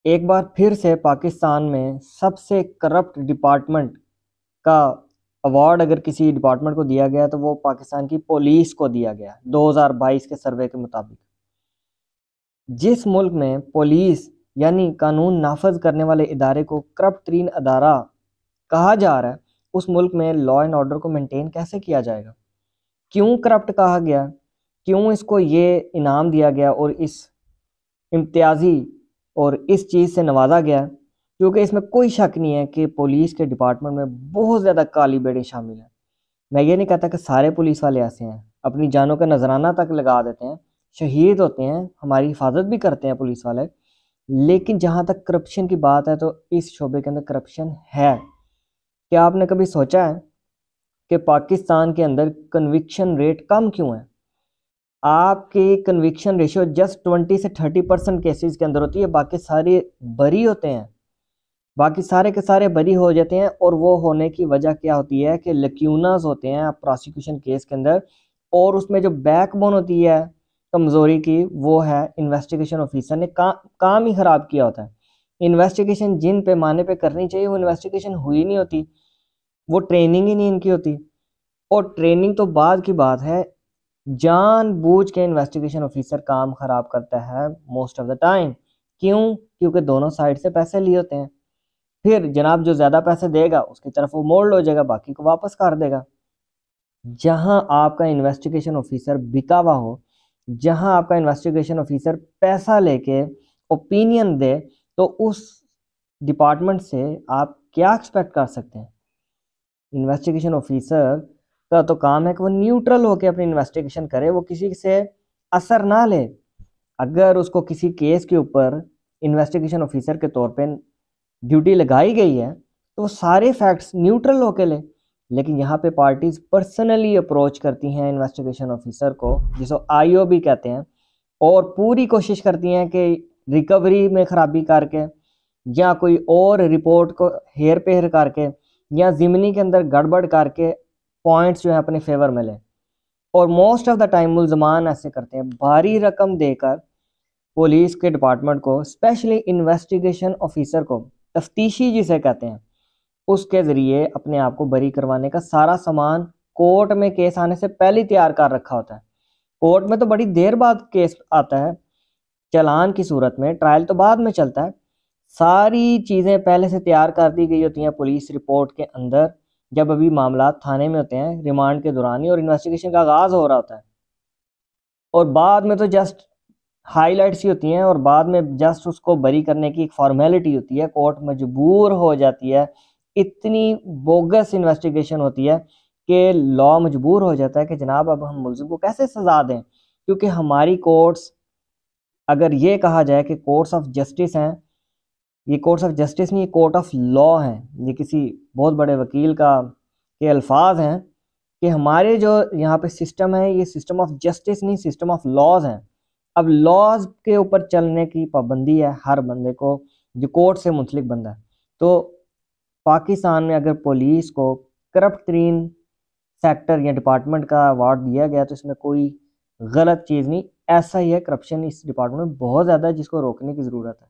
एक बार फिर से पाकिस्तान में सबसे करप्ट डिपार्टमेंट का अवार्ड अगर किसी डिपार्टमेंट को दिया गया तो वो पाकिस्तान की पुलिस को दिया गया 2022 के सर्वे के मुताबिक। जिस मुल्क में पुलिस यानी कानून नाफज करने वाले इदारे को करप्ट तरीन अदारा कहा जा रहा है, उस मुल्क में लॉ एंड ऑर्डर को मेंटेन कैसे किया जाएगा? क्यों करप्ट कहा गया? क्यों इसको ये इनाम दिया गया और इस इम्तियाजी और इस चीज़ से नवाजा गया? क्योंकि इसमें कोई शक नहीं है कि पुलिस के डिपार्टमेंट में बहुत ज़्यादा काली बेड़े शामिल हैं। मैं ये नहीं कहता कि सारे पुलिस वाले ऐसे हैं, अपनी जानों का नजराना तक लगा देते हैं, शहीद होते हैं, हमारी हिफाजत भी करते हैं पुलिस वाले। लेकिन जहाँ तक करप्शन की बात है तो इस शोबे के अंदर करप्शन है। क्या आपने कभी सोचा है कि पाकिस्तान के अंदर कन्विक्शन रेट कम क्यों है? आपकी कन्विक्शन रेशियो जस्ट 20 से 30% केसेस के अंदर होती है, बाकी सारे बरी होते हैं, बाकी सारे के सारे बरी हो जाते हैं। और वो होने की वजह क्या होती है कि लक्यूनास होते हैं प्रोसिक्यूशन केस के अंदर, और उसमें जो बैकबोन होती है कमज़ोरी की, वो है इन्वेस्टिगेशन ऑफिसर ने काम ही ख़राब किया होता है। इन्वेस्टिगेशन जिन पैमाने पे करनी चाहिए वो इन्वेस्टिगेशन हुई नहीं होती, वो ट्रेनिंग ही नहीं इनकी होती। और ट्रेनिंग तो बाद की बात है, जानबूझ के इन्वेस्टिगेशन ऑफिसर काम ख़राब करता है मोस्ट ऑफ द टाइम। क्यों? क्योंकि दोनों साइड से पैसे लिए होते हैं। फिर जनाब जो ज़्यादा पैसे देगा उसकी तरफ वो मोल्ड हो जाएगा, बाकी को वापस कर देगा। जहां आपका इन्वेस्टिगेशन ऑफिसर बिका हुआ हो, जहां आपका इन्वेस्टिगेशन ऑफिसर पैसा लेके ओपिनियन दे, तो उस डिपार्टमेंट से आप क्या एक्सपेक्ट कर सकते हैं? इन्वेस्टिगेशन ऑफिसर का तो काम है कि वो न्यूट्रल होकर अपनी इन्वेस्टिगेशन करे, वो किसी से असर ना ले। अगर उसको किसी केस के ऊपर इन्वेस्टिगेशन ऑफिसर के तौर पे ड्यूटी लगाई गई है तो सारे फैक्ट्स न्यूट्रल होके ले। लेकिन यहाँ पे पार्टीज पर्सनली अप्रोच करती हैं इन्वेस्टिगेशन ऑफिसर को, जिसको आईओ भी कहते हैं, और पूरी कोशिश करती हैं कि रिकवरी में खराबी करके या कोई और रिपोर्ट को हेर फेर करके या ज़िमनी के अंदर गड़बड़ करके पॉइंट्स जो है अपने फेवर में लें। और मोस्ट ऑफ द टाइम मुल्जमान ऐसे करते हैं, भारी रकम देकर पुलिस के डिपार्टमेंट को, स्पेशली इन्वेस्टिगेशन ऑफिसर को, तफ्तीशी जिसे कहते हैं, उसके ज़रिए अपने आप को बरी करवाने का सारा सामान कोर्ट में केस आने से पहले ही तैयार कर रखा होता है। कोर्ट में तो बड़ी देर बाद केस आता है, चालान की सूरत में, ट्रायल तो बाद में चलता है। सारी चीज़ें पहले से तैयार कर दी गई होती हैं पुलिस रिपोर्ट के अंदर, जब अभी मामला थाने में होते हैं रिमांड के दौरान ही, और इन्वेस्टिगेशन का आगाज़ हो रहा होता है। और बाद में तो जस्ट हाईलाइट्स ही होती हैं, और बाद में जस्ट उसको बरी करने की एक फॉर्मेलिटी होती है। कोर्ट मजबूर हो जाती है, इतनी बोगस इन्वेस्टिगेशन होती है कि लॉ मजबूर हो जाता है कि जनाब अब हम मुल्ज़िम को कैसे सज़ा दें। क्योंकि हमारी कोर्ट्स, अगर ये कहा जाए कि कोर्ट्स ऑफ जस्टिस हैं, ये कोर्ट्स ऑफ जस्टिस नहीं, ये कोर्ट ऑफ लॉ हैं। ये किसी बहुत बड़े वकील का के अल्फाज हैं कि हमारे जो यहाँ पे सिस्टम है ये सिस्टम ऑफ जस्टिस नहीं, सिस्टम ऑफ लॉज हैं। अब लॉज के ऊपर चलने की पाबंदी है हर बंदे को जो कोर्ट से मुंसलिक बंदा है। तो पाकिस्तान में अगर पुलिस को करप्ट तरीन सेक्टर या डिपार्टमेंट का अवार्ड दिया गया तो इसमें कोई गलत चीज़ नहीं, ऐसा ही है। करप्शन इस डिपार्टमेंट में बहुत ज़्यादा है जिसको रोकने की ज़रूरत है।